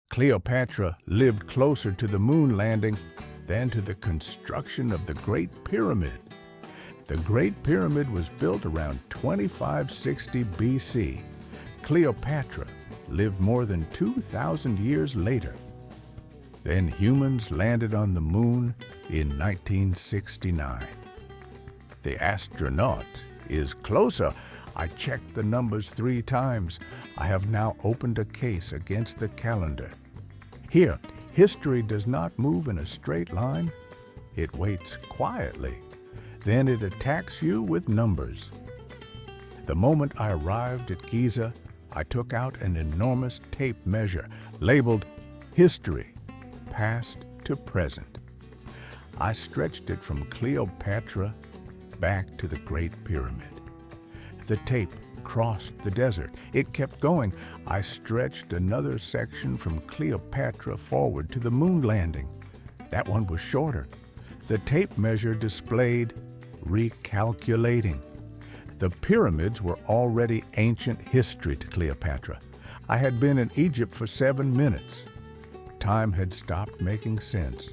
Cleopatra lived closer to the moon landing than to the construction of the Great Pyramid. The Great Pyramid was built around 2560 BC. Cleopatra lived more than 2,000 years later. Then humans landed on the moon in 1969. The astronaut is closer. I checked the numbers 3 times. I have now opened a case against the calendar. Here, history does not move in a straight line. It waits quietly. Then it attacks you with numbers. The moment I arrived at Giza, I took out an enormous tape measure labeled History, Past to Present. I stretched it from Cleopatra back to the Great Pyramid. The tape crossed the desert. It kept going. I stretched another section from Cleopatra forward to the moon landing. That one was shorter. The tape measure displayed recalculating. The pyramids were already ancient history to Cleopatra. I had been in Egypt for 7 minutes. Time had stopped making sense.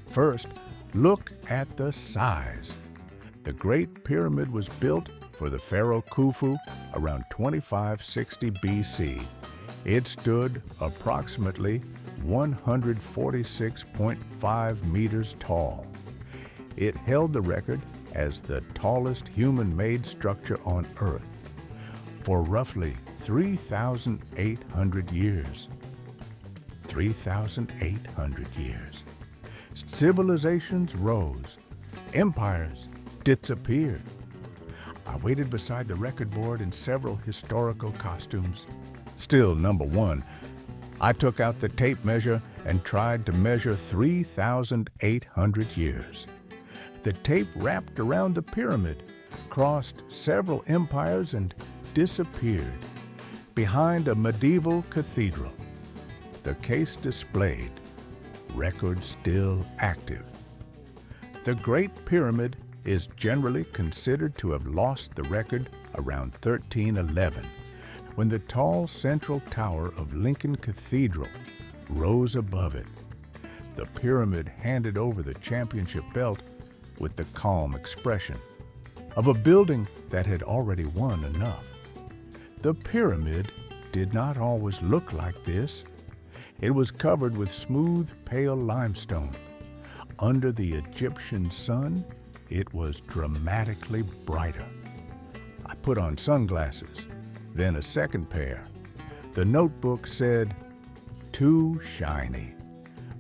First, look at the size. The Great Pyramid was built for the pharaoh Khufu around 2560 BC. It stood approximately 146.5 meters tall. It held the record as the tallest human-made structure on Earth for roughly 3,800 years. 3,800 years. Civilizations rose. Empires disappeared. I waited beside the record board in several historical costumes. Still number one. I took out the tape measure and tried to measure 3,800 years. The tape wrapped around the pyramid, crossed several empires, and disappeared behind a medieval cathedral. The case displayed, record still active. The Great Pyramid is generally considered to have lost the record around 1311, when the tall central tower of Lincoln Cathedral rose above it. The pyramid handed over the championship belt with the calm expression of a building that had already won enough. The pyramid did not always look like this. It was covered with smooth, pale limestone. Under the Egyptian sun, it was dramatically brighter. I put on sunglasses, then a second pair. The notebook said, "Too shiny."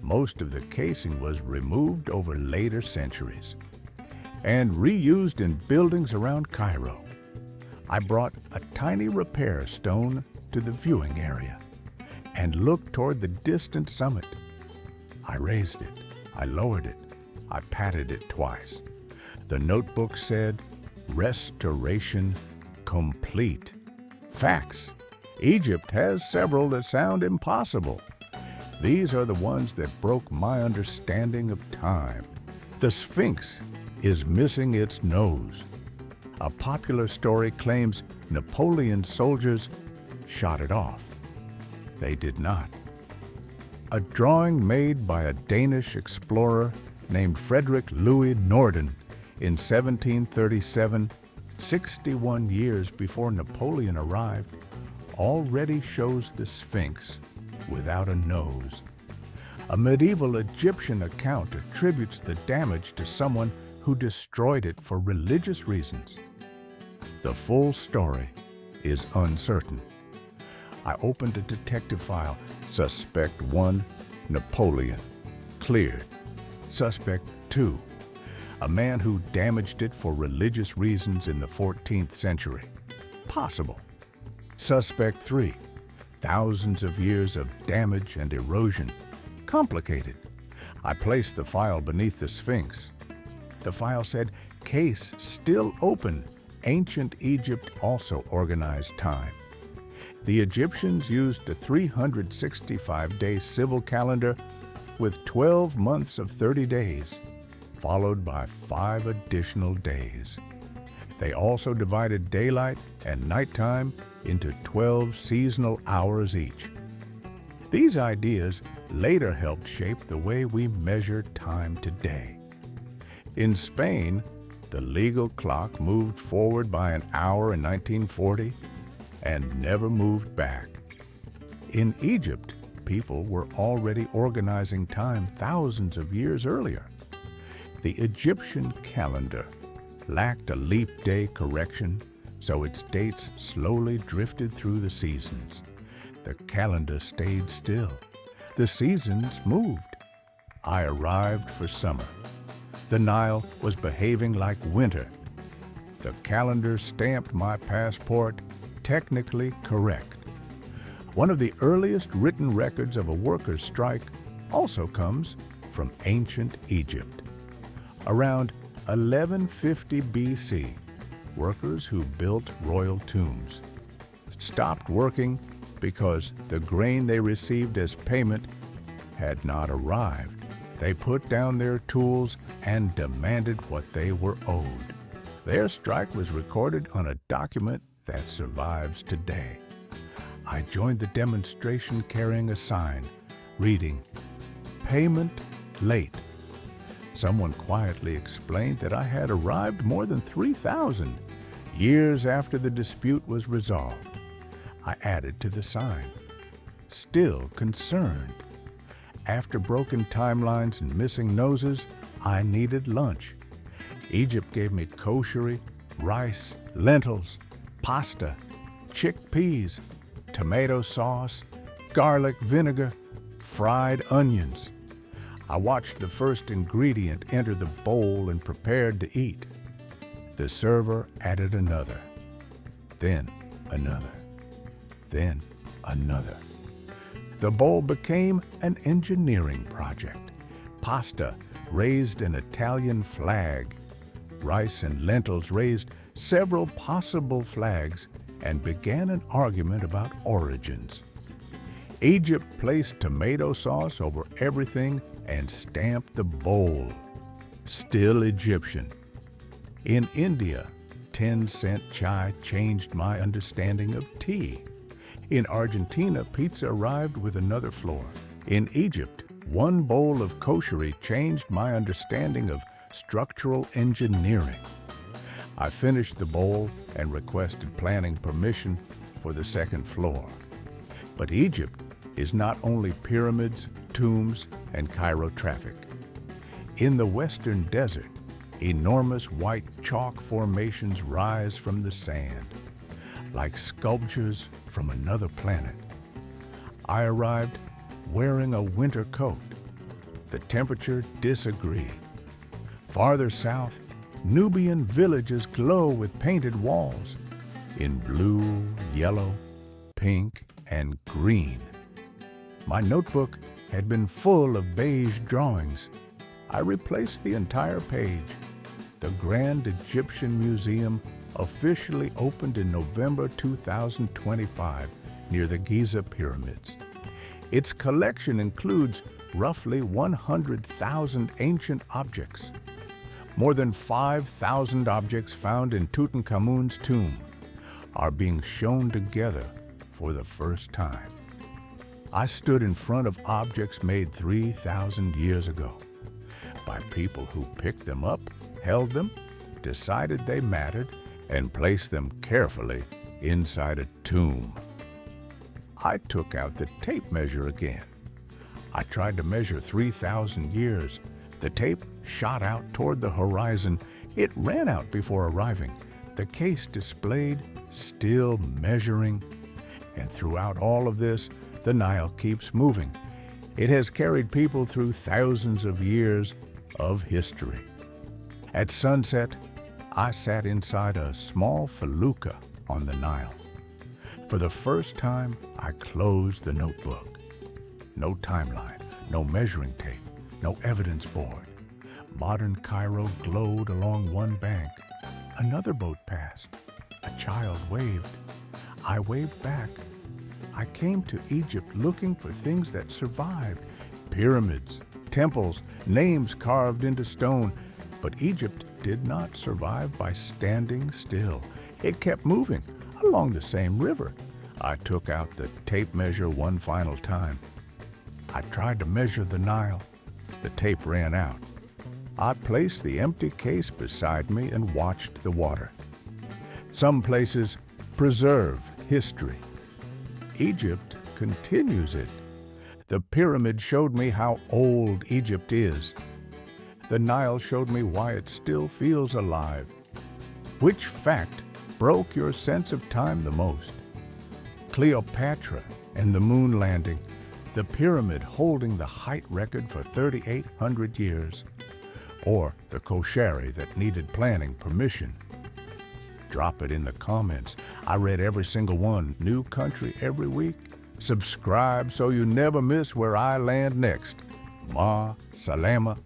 Most of the casing was removed over later centuries and reused in buildings around Cairo. I brought a tiny repair stone to the viewing area and looked toward the distant summit. I raised it, I lowered it, I patted it twice. The notebook said, "Restoration complete." Facts. Egypt has several that sound impossible. These are the ones that broke my understanding of time. The Sphinx is missing its nose. A popular story claims Napoleon's soldiers shot it off. They did not. A drawing made by a Danish explorer named Frederick Louis Norden in 1737, 61 years before Napoleon arrived, already shows the Sphinx without a nose. A medieval Egyptian account attributes the damage to someone who destroyed it for religious reasons. The full story is uncertain. I opened a detective file. Suspect 1, Napoleon. Cleared. Suspect 2, a man who damaged it for religious reasons in the 14th century. Possible. Suspect 3, thousands of years of damage and erosion. Complicated. I placed the file beneath the Sphinx. The file said, "Case still open. Ancient Egypt also organized time." The Egyptians used a 365-day civil calendar with 12 months of 30 days, followed by 5 additional days. They also divided daylight and nighttime into 12 seasonal hours each. These ideas later helped shape the way we measure time today. In Spain, the legal clock moved forward by an hour in 1940 and never moved back. In Egypt, people were already organizing time thousands of years earlier. The Egyptian calendar lacked a leap day correction, so its dates slowly drifted through the seasons. The calendar stayed still. The seasons moved. I arrived for summer. The Nile was behaving like winter. The calendar stamped my passport technically correct. One of the earliest written records of a workers' strike also comes from ancient Egypt. Around 1150 BC, workers who built royal tombs stopped working because the grain they received as payment had not arrived. They put down their tools and demanded what they were owed. Their strike was recorded on a document that survives today. I joined the demonstration carrying a sign reading, "Payment late." Someone quietly explained that I had arrived more than 3,000 years after the dispute was resolved. I added to the sign, "Still concerned." After broken timelines and missing noses, I needed lunch. Egypt gave me koshary, rice, lentils, pasta, chickpeas, tomato sauce, garlic vinegar, fried onions. I watched the first ingredient enter the bowl and prepared to eat. The server added another, then another, then another. The bowl became an engineering project. Pasta raised an Italian flag. Rice and lentils raised several possible flags and began an argument about origins. Egypt placed tomato sauce over everything and stamped the bowl. Still Egyptian. In India, 10-cent chai changed my understanding of tea. In Argentina, pizza arrived with another floor. In Egypt, one bowl of koshary changed my understanding of structural engineering. I finished the bowl and requested planning permission for the second floor. But Egypt is not only pyramids, tombs, and Cairo traffic. In the western desert, enormous white chalk formations rise from the sand, like sculptures from another planet. I arrived wearing a winter coat. The temperature disagreed. Farther south, Nubian villages glow with painted walls in blue, yellow, pink, and green. My notebook had been full of beige drawings. I replaced the entire page. The Grand Egyptian Museum officially opened in November 2025 near the Giza Pyramids. Its collection includes roughly 100,000 ancient objects. More than 5,000 objects found in Tutankhamun's tomb are being shown together for the first time. I stood in front of objects made 3,000 years ago by people who picked them up, held them, decided they mattered, and placed them carefully inside a tomb. I took out the tape measure again. I tried to measure 3,000 years. The tape shot out toward the horizon. It ran out before arriving. The case displayed, still measuring. And throughout all of this, the Nile keeps moving. It has carried people through thousands of years of history. At sunset, I sat inside a small felucca on the Nile. For the first time, I closed the notebook. No timeline, no measuring tape, no evidence board. Modern Cairo glowed along one bank. Another boat passed. A child waved. I waved back. I came to Egypt looking for things that survived. Pyramids, temples, names carved into stone. But Egypt did not survive by standing still. It kept moving along the same river. I took out the tape measure one final time. I tried to measure the Nile. The tape ran out. I placed the empty case beside me and watched the water. Some places preserve history. Egypt continues it. The pyramid showed me how old Egypt is. The Nile showed me why it still feels alive. Which fact broke your sense of time the most? Cleopatra and the moon landing, the pyramid holding the height record for 3,800 years, or the Koshary that needed planning permission? Drop it in the comments. I read every single one. New country every week. Subscribe so you never miss where I land next. Ma Salama.